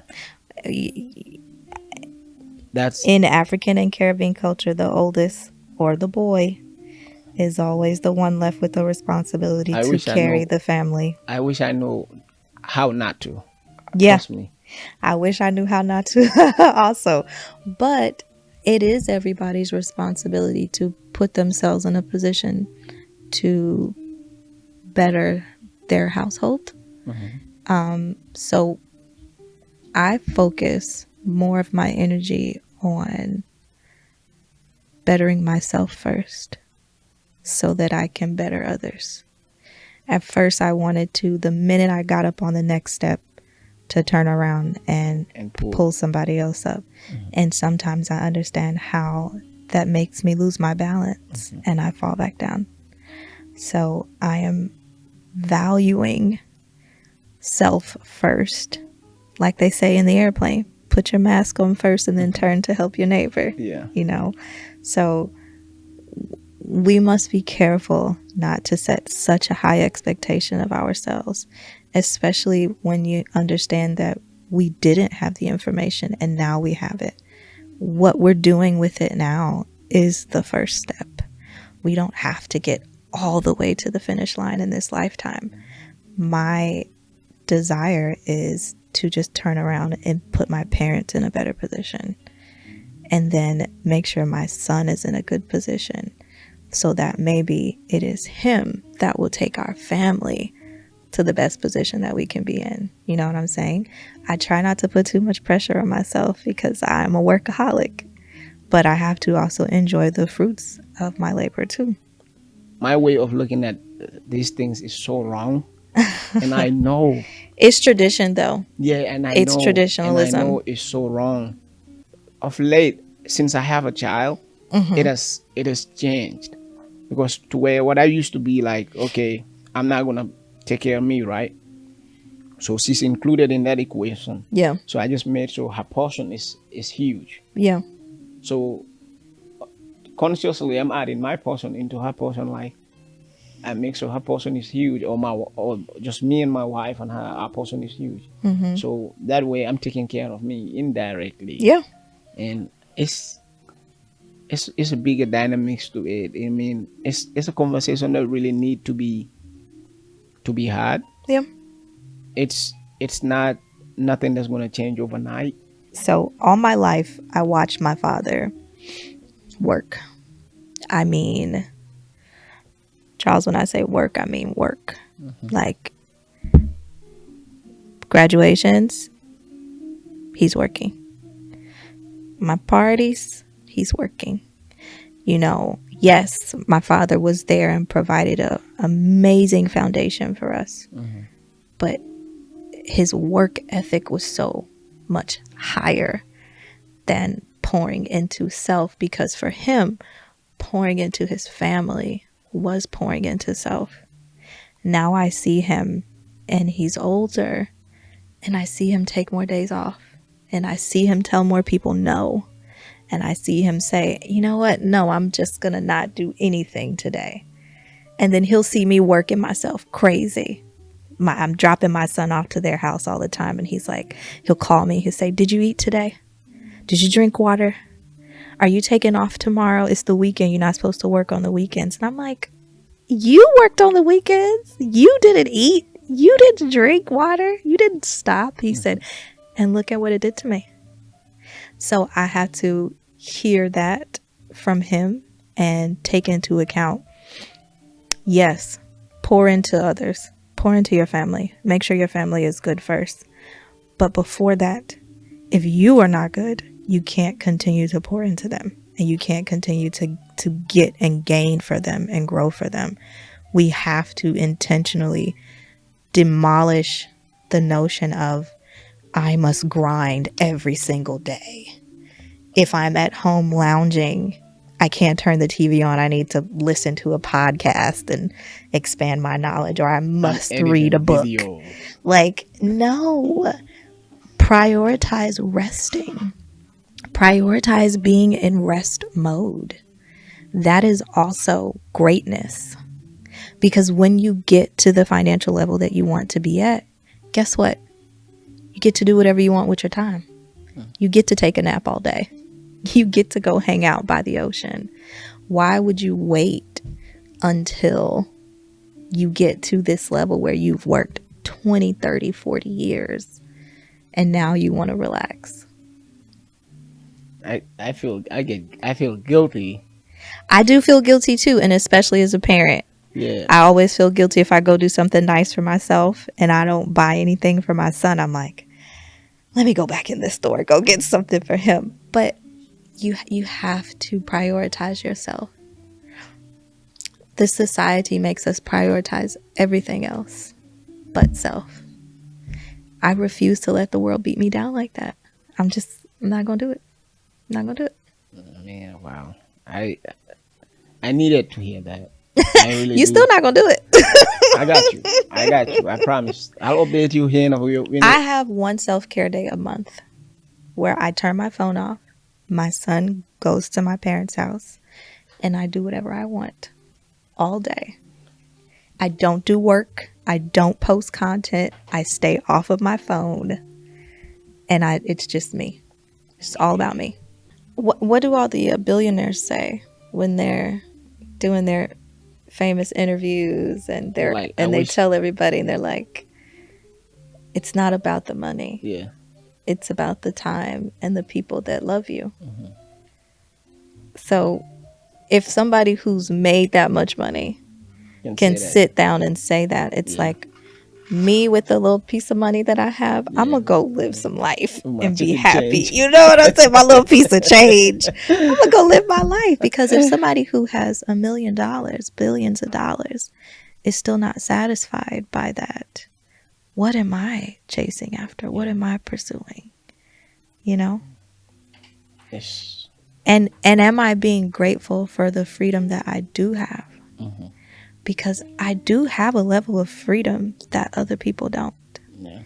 that's In African and Caribbean culture, the oldest or the boy is always the one left with the responsibility I to wish I carry know. the family. I wish I know how not to. Yeah, Trust me. I wish I knew how not to also. But it is everybody's responsibility to put themselves in a position to better their household. So I focus more of my energy on bettering myself first so that I can better others. At first, I wanted to, the minute I got up on the next step, to turn around and pull somebody else up. And sometimes I understand how that makes me lose my balance and I fall back down. So I am valuing self first. Like they say in the airplane, put your mask on first and then turn to help your neighbor. Yeah. So we must be careful not to set such a high expectation of ourselves, especially when you understand that we didn't have the information and now we have it. What we're doing with it now is the first step. We don't have to get all the way to the finish line in this lifetime. My desire is to just turn around and put my parents in a better position and then make sure my son is in a good position so that maybe it is him that will take our family to the best position that we can be in. You know what I'm saying? I try not to put too much pressure on myself because I'm a workaholic, but I have to also enjoy the fruits of my labor too. My way of looking at these things is so wrong, and I know. It's tradition though. Yeah, and I It's know, traditionalism. and I know it's so wrong. Of late, since I have a child, it has changed, because to where what I used to be like, okay, I'm not gonna take care of me, right? So she's included in that equation. Yeah. So I just made sure her portion is huge. Yeah. So consciously, I'm adding my portion into her portion. Like, I make sure her portion is huge, or just me and my wife and our portion is huge. So that way, I'm taking care of me indirectly. Yeah. And it's a bigger dynamics to it. I mean, it's a conversation that really need to be had. Yeah. It's not nothing that's going to change overnight. So all my life, I watched my father work. I mean, Charles, when I say work, I mean work. Like graduations, he's working. My parties, he's working. Yes, my father was there and provided a amazing foundation for us. But his work ethic was so much higher than pouring into self, because for him, pouring into his family was pouring into self. Now I see him and he's older, and I see him take more days off, and I see him tell more people no, and I see him say, you know what, no, I'm just gonna not do anything today. And then he'll see me working myself crazy. I'm dropping my son off to their house all the time, and he's like, he'll call me, he'll say, did you eat today? Did you drink water? Are you taking off tomorrow? It's the weekend, you're not supposed to work on the weekends. And I'm like, you worked on the weekends? You didn't eat? You didn't drink water? You didn't stop? He said, and look at what it did to me. So I had to hear that from him and take into account, yes, pour into others, pour into your family, make sure your family is good first. But before that, if you are not good, you can't continue to pour into them, and you can't continue to get and gain for them and grow for them. We have to intentionally demolish the notion of, I must grind every single day. If I'm at home lounging, I can't turn the TV on. I need to listen to a podcast and expand my knowledge, or I must read a book. Videos. Like, no. Prioritize resting. Prioritize being in rest mode. That is also greatness. Because when you get to the financial level that you want to be at, guess what? You get to do whatever you want with your time. You get to take a nap all day. You get to go hang out by the ocean. Why would you wait until you get to this level where you've worked 20, 30, 40 years and now you want to relax? I feel guilty. I do feel guilty too, and especially as a parent. Yeah. I always feel guilty if I go do something nice for myself and I don't buy anything for my son. I'm like, let me go back in this store, go get something for him. But you have to prioritize yourself. This society makes us prioritize everything else but self. I refuse to let the world beat me down like that. I'm not going to do it. I'm not going to do it. Man, wow. I needed to hear that. Really you still not going to do it. I got you. I promise. I'll update you here. I have one self-care day a month where I turn my phone off. My son goes to my parents' house and I do whatever I want all day. I don't do work. I don't post content. I stay off of my phone, and it's just me. It's all about me. What do all the billionaires say when they're doing their famous interviews and they tell everybody, and they're like, it's not about the money. Yeah. It's about the time and the people that love you. Mm-hmm. So if somebody who's made that much money can sit down and say that, it's like, me with the little piece of money that I have, I'm going to go live some life and be happy. You know what I'm saying? My little piece of change. I'm going to go live my life. Because if somebody who has $1 million, billions of dollars, is still not satisfied by that, what am I chasing after? What am I pursuing? You know? Yes. And am I being grateful for the freedom that I do have? Mm-hmm. Because I do have a level of freedom that other people don't. Yeah.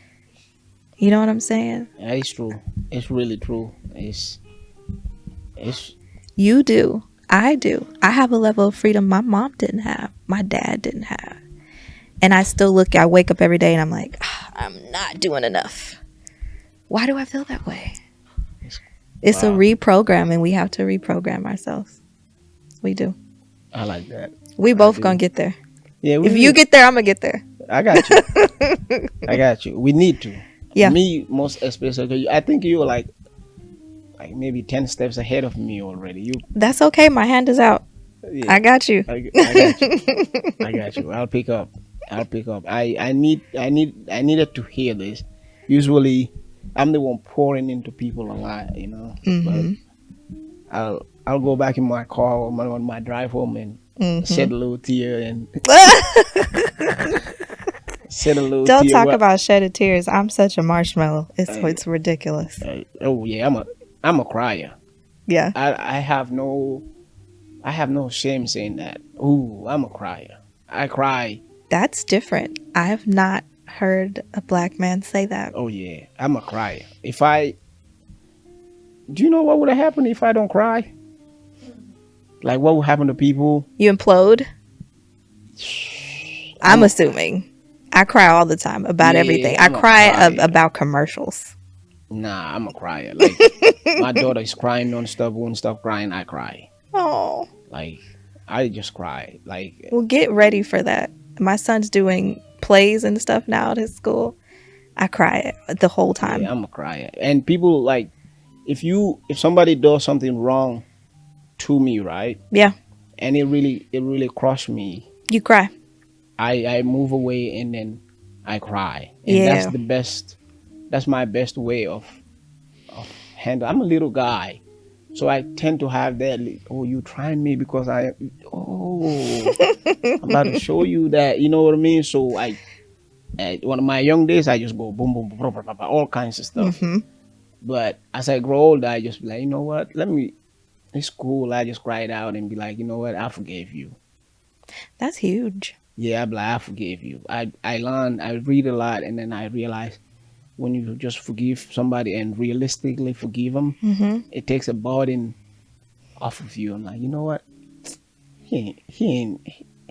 You know what I'm saying? Yeah, it's true. It's really true. It's You do. I do. I have a level of freedom my mom didn't have. My dad didn't have. And I wake up every day and I'm like, I'm not doing enough. Why do I feel that way? It's a reprogramming. We have to reprogram ourselves. We do. I like that. We both gonna get there. Yeah. If you get there, I'm gonna get there. I got you. We need to. Yeah. Me, most especially, I think you're like maybe 10 steps ahead of me already. That's okay. My hand is out. Yeah. I got you. I got you. I got you. I'll pick up. I needed to hear this. Usually, I'm the one pouring into people a lot, you know. Mm-hmm. But I'll go back in my car on my drive home and shed a little tear and shed a little tear. Don't talk about shedding tears. I'm such a marshmallow. It's ridiculous. Oh yeah, I'm a crier. Yeah. I have no shame saying that. Ooh, I'm a crier. I cry That's different. I have not heard a black man say that. Oh yeah, I'm a crier. Do you know what would have happened if I don't cry? Like what would happen to people? You implode? I'm assuming. I cry all the time about everything. I cry about commercials. Nah, I'm a crier. Like my daughter is crying nonstop. Won't stop crying. I cry. Oh. Like I just cry. Like well, get ready for that. My son's doing plays and stuff now at his school. I cry the whole time. Yeah, I'm a crier. And people like if somebody does something wrong to me, right? Yeah. And it really crushed me. You cry. I move away and then I cry. And that's my best way of handle. I'm a little guy. So I tend to have that, you trying me because I'm about to show you that, you know what I mean? So at one of my young days, I just go boom, boom, boom, boom, boom, boom, all kinds of stuff. Mm-hmm. But as I grow older, I just be like, you know what? It's cool. I just cry it out and be like, you know what? I forgave you. That's huge. Yeah, I'm like, I forgave you. I learn, I read a lot, and then I realize when you just forgive somebody and realistically forgive them, mm-hmm. it takes a burden off of you. I'm like, you know what? He ain't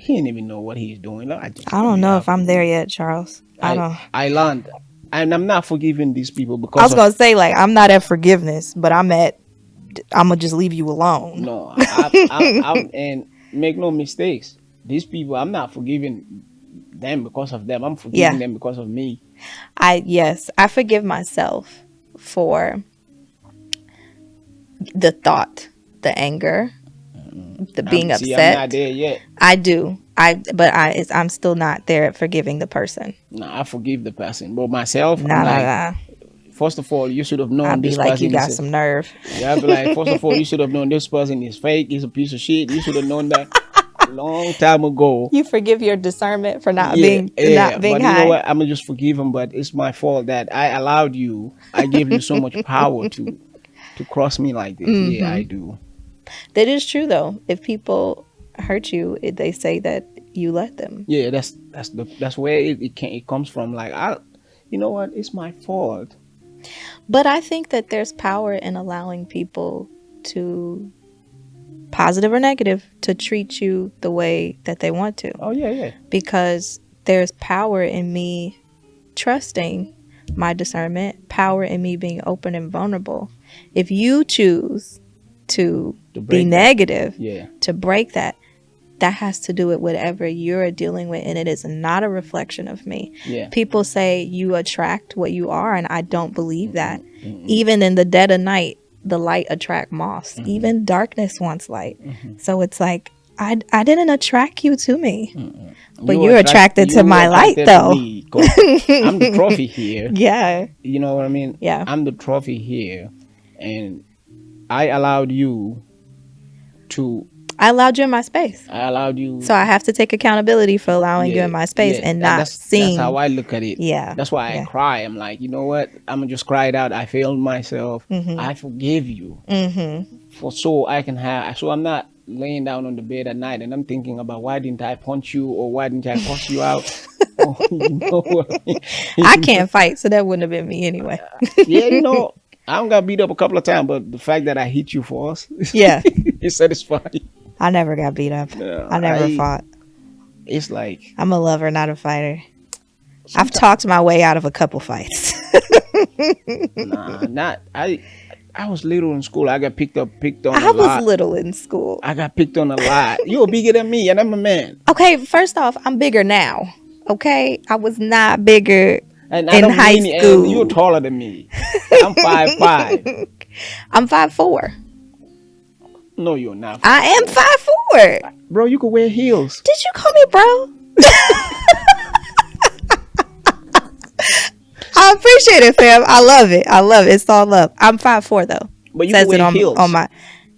even know what he's doing. I don't know if I'm there yet, Charles. I learned, and I'm not forgiving these people because I was gonna say like I'm not at forgiveness, but I'm gonna just leave you alone. No, I'm and make no mistakes. These people, I'm not forgiving them because of them. I'm forgiving them because of me. I forgive myself for the thought, the anger, the being upset. I'm not there yet. I do. I'm still not there at forgiving the person. No, I forgive the person, but myself, Nah. First of all, you should have known I'd be this like, person. you got some nerve. Yeah, I'd be like, first of all, you should have known this person is fake. He's a piece of shit. You should have known that a long time ago. You forgive your discernment for not being high. But you know what? I'm gonna just forgive him. But it's my fault that I allowed you. I gave you so much power to cross me like this. Mm-hmm. Yeah, I do. That is true, though. If people hurt you, they say that you let them. Yeah, that's where it comes from. Like you know what? It's my fault. But I think that there's power in allowing people to, positive or negative, to treat you the way that they want to. Oh, yeah. Because there's power in me trusting my discernment, power in me being open and vulnerable. If you choose to be negative, to break that has to do with whatever you're dealing with, and it is not a reflection of me. Yeah. People say you attract what you are, and I don't believe that. Mm-hmm. Even in the dead of night, the light attract moths. Mm-hmm. Even darkness wants light. Mm-hmm. So it's like I didn't attract you to me, but you're attracted to my light, though. I'm the trophy here. Yeah. You know what I mean? Yeah. I'm the trophy here, and I allowed you in my space. I allowed you. So I have to take accountability for allowing you in my space and not seeing. That's how I look at it. Yeah. That's why I cry. I'm like, you know what? I'm going to just cry it out. I failed myself. Mm-hmm. I forgive you. Mm-hmm. So I'm not laying down on the bed at night and I'm thinking about why didn't I punch you or why didn't I cuss you out? You know what I mean? I can't fight, so that wouldn't have been me anyway. Yeah, I got beat up a couple of times, but the fact that I hit you first, it's satisfying. I never got beat up. No, I never fought. It's like I'm a lover, not a fighter. I've talked my way out of a couple fights. I was little in school. I got picked on a lot. I was little in school. I got picked on a lot. You're bigger than me, and I'm a man. Okay, first off, I'm bigger now. Okay, I was not bigger in high school. You're taller than me. I'm 5'5". I'm 5'4". No, you're not. I am 5'4". Bro, you could wear heels. Did you call me bro? I appreciate it, fam. I love it. It's all love. I'm 5'4" though. But you can wear heels. On my.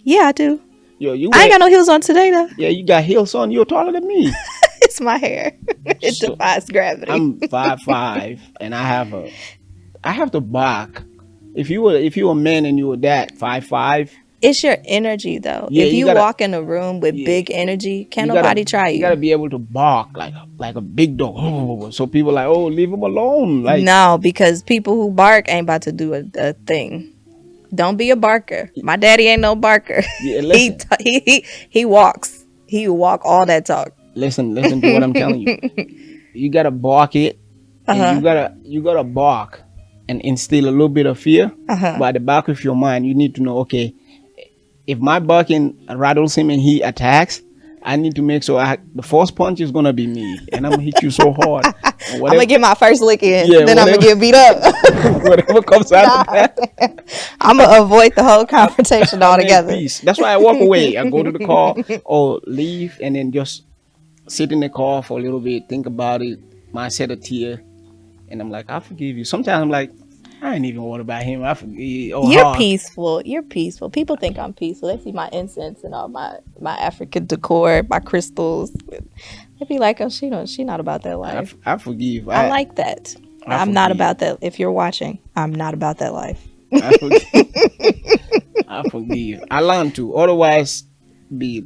Yeah, I do. Yo, I ain't got no heels on today though. Yeah, you got heels on. You're taller than me. It's my hair. It defies gravity. I'm 5'5", and I have the back. If you were a man and you were that 5'5", It's your energy, though. Yeah, if you you gotta- walk in a room with Yeah. big energy, can't You gotta- nobody try You you. gotta be able to bark like a big dog. So people like, oh, leave him alone. Like, No, because people who bark ain't about to do a thing. Don't be a barker. My daddy ain't no barker. yeah, listen, He walks. He walk all that talk. listen to what I'm telling you. You gotta bark it, and you gotta bark and instill a little bit of fear. But at the back of your mind, you need to know, okay, if my barking rattles him and he attacks, I need to make sure the first punch is gonna be me, and I'm gonna hit you so hard. I'm gonna get my first lick in, then I'm gonna whatever- get beat up. whatever comes out of that. I'm gonna avoid the whole confrontation I make altogether. peace. That's why I walk away. I go to the car or leave, and then just sit in the car for a little bit, think about it, might shed a tear, and I'm like, I forgive you. Sometimes I'm like, I ain't even worried about him. I forgive. Oh, You're hard. peaceful. You're peaceful. People think I'm peaceful. They see my incense and all my African decor, my crystals. They be like, oh, she not about that life. I forgive. I like that. I I'm not forgive. about that. If you're watching, I'm not about that life. I forgive. I forgive. I learn to. Otherwise, be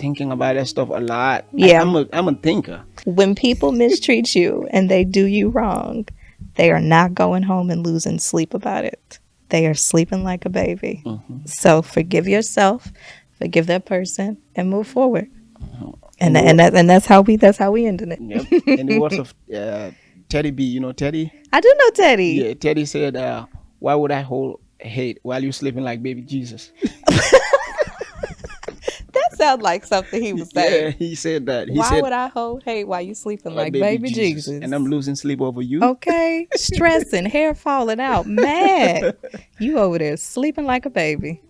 thinking about that stuff a lot. Yeah. I'm a thinker. When people mistreat you and they do you wrong, they are not going home and losing sleep about it. They are sleeping like a baby. Mm-hmm. So forgive yourself, forgive that person, and move forward. And that's how we ended it. Yep. In the words of Teddy B, you know Teddy? I do know Teddy. Yeah, Teddy said, why would I hold hate while you're sleeping like baby Jesus? That sounds like something he was Yeah, saying. he said that. He Why said, would I hold hate while you sleeping like baby Jesus? and I'm losing sleep over you. Okay, stressing, hair falling out, mad. You over there sleeping like a baby.